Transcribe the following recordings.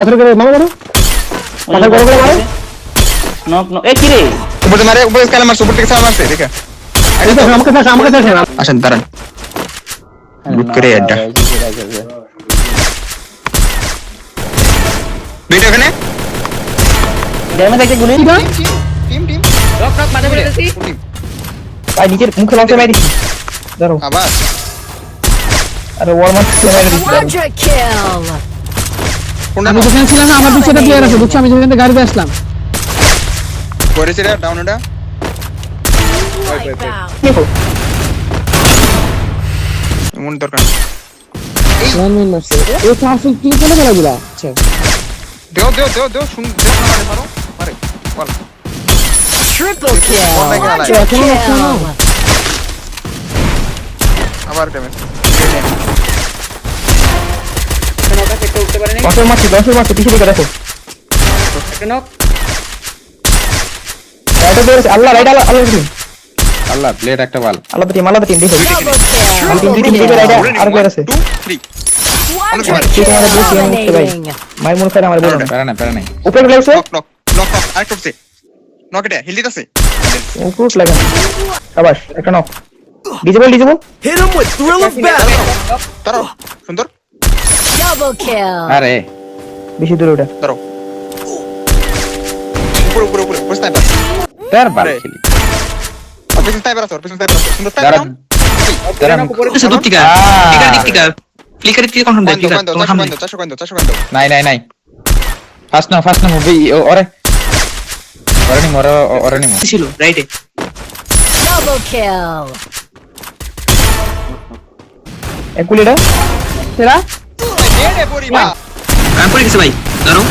পাথর করে মারো মারো পাথর করে মারো নক নক এ কি রে উপরে মারে উপরে স্কালে মারছে উপর থেকে সালা মারছে দেখা আমাকে দাও আসেন দাঁড়ান লুট করে আড্ডা বেটা ওখানে ড্যামেজ একটা গুলি টিম টিম রক রক মাঝে পড়ে গেছি ভাই নিচের মুখে লঞ্চ মারি দিছি ধরো আবার আরে ওয়ার মার মারি দিছি Quadra kill! কোনটা আমি যেখানে ছিলাম না আমার পিছনে প্লেয়ার আছে বুঝছো আমি যেখানে গাড়িতে আসলাম করেছে রে ডাউন এটা Wipe out! দেখো এমন দরকার ওয়ান মিনিট মারছে এই ফাসল কি করে গেলা আচ্ছা দেও দেও দেও দেও শুন দেও না মারে মারো মারে বল Triple kill! Oh my God. Quadra kill! আবার ড্যামেজ নক একটা উঠতে পারে নাই দশের মারছি পিছে দিকে দেখো একটা নক রাইটে বেরোছে আল্লাহ রাইট আল্লাহ দিন আল্লাহ প্লেট একটা বাল আল্লাহ দিন দেখো Double আমি তিন kill! দিকে রাইট আর বেরোছে 2 3 Quadra ঠিক আছে বলছি আমি উঠতে ভাই dominating! মাই মন করে আমার বলো প্যারা নাই উপরে লাগছে নক নক নক নক আরেকটা উঠছে নক এটা হিল দিতেছে উপরে লাগে শাবাশ একটা নক ডিজেবল তারও সুন্দর Double kill! আরে বেশি দূরে ওটা তারও উপরে উপরে উপরে উপরে স্নাইপার তার বাল আরে। খেলি অপেশন স্নাইপার আছে অপেশন স্নাইপার আছে সুন্দর দাঁড়া স্নাইপার দাঁড়া এসে দূর থেকে দিক থেকে ফ্লিকার থেকে কনফার্ম দেয় ফ্লিকার তোমার সামনে 400 নাই ফার্স্ট না মুভি ওরে নি ওরে নি ছিল রাইটে Double kill! একুলিটা তেরা এরে পরিবা আমি পড়ে গেছে ভাই ধরো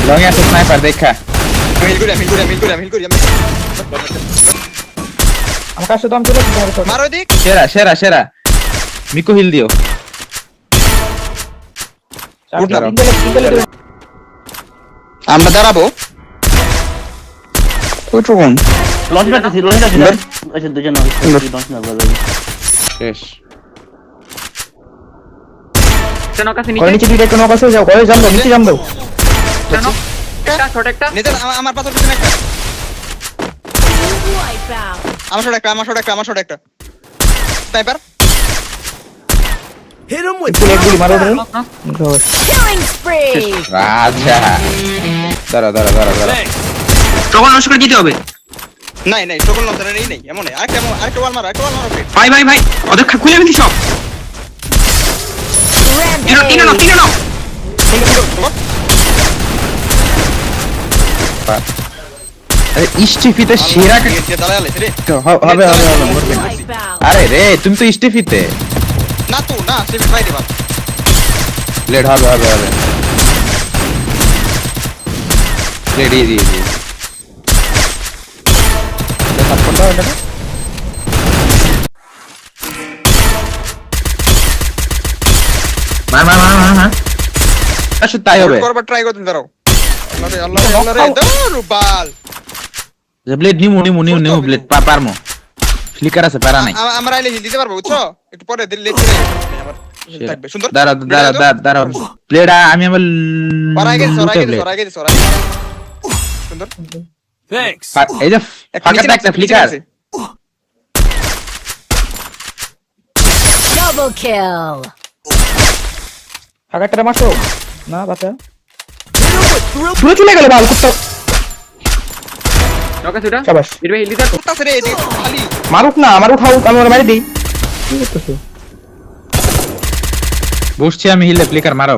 লং আছে স্নাইপার দেখা মিল করে আমার কাছে তো আমি চলে আসছি মারো দিক সেরা মিকো হিল দিও আমরা দাঁড়াবো কতক্ষণ লঞ্চ মারতেছি আচ্ছা দুজন লঞ্চ মারবো শেষ নক আছে করে নিচে দুইটা নক আছে যাও করে জাম দাও নিচে জাম দাও একটা ছোট একটা নেজার আমার পাথর পিছনে একটা Wipe out! আমার শট একটা স্নাইপার একুলি একুলি মারো ধরে Killing spree! রাজা দাঁড়া তখন নষ্ট করে দিতে হবে নাই সকল নজরে নেই এমন আরেকটা ওয়াল মারো ভাই ওদের খুলে আমি সব তিন নাও আরে স্টিফিতে সেরা হবে মরবে না Wipe out! আরে রে তুমি তো স্টিফিতে না সেভি ভাই দেবা প্লেট হবে প্লেট ইজি সাপোর্ট দাও এটা মার আসলে তাই হবে করবার ট্রাই করতে দাঁড়াও আল্লাহ রে রুবাল ব্লেড নিমু ব্লেড পারমো ফ্লিকার আছে প্যারা নাই আমরা আইলে হিল দিতে পারবো বুঝছো একটু পরে দিলে আমার থাকবে সুন্দর দাঁড়া প্লেট আমি আমার ওরাই গেছে সুন্দর এই যে ফাঁকা একটা ফ্লিকার Double kill! ফাঁকাটা মারছো না বাচ্চা পুরো চলে গেল বাল কুত্তা নক আছে ওটা শাবাশ এর হিল দিতে করতেছে রে এদিকে খালি মারুক না আমার উঠাও আমি ওর মারি দেই কি করতেছো বসছি আমি হিলে ফ্লিকার মারো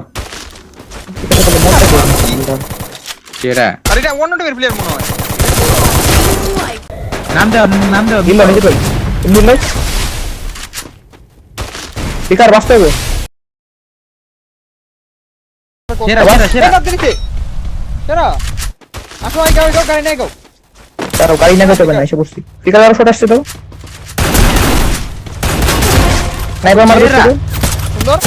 সেরা আর এটা ওয়ান নট প্লেয়ার মনে হয় নাম দাও দিল নিজে ভাই তুমি নাই বেকার বাঁচতে হবে সেরা আসো আই গাও গাড়ি নাই গাও তারও গাড়ি না যেতে পারে না এসে বসছি বেকার আরো শট আসছে তো নাইবা মার দিচ্ছে সুন্দর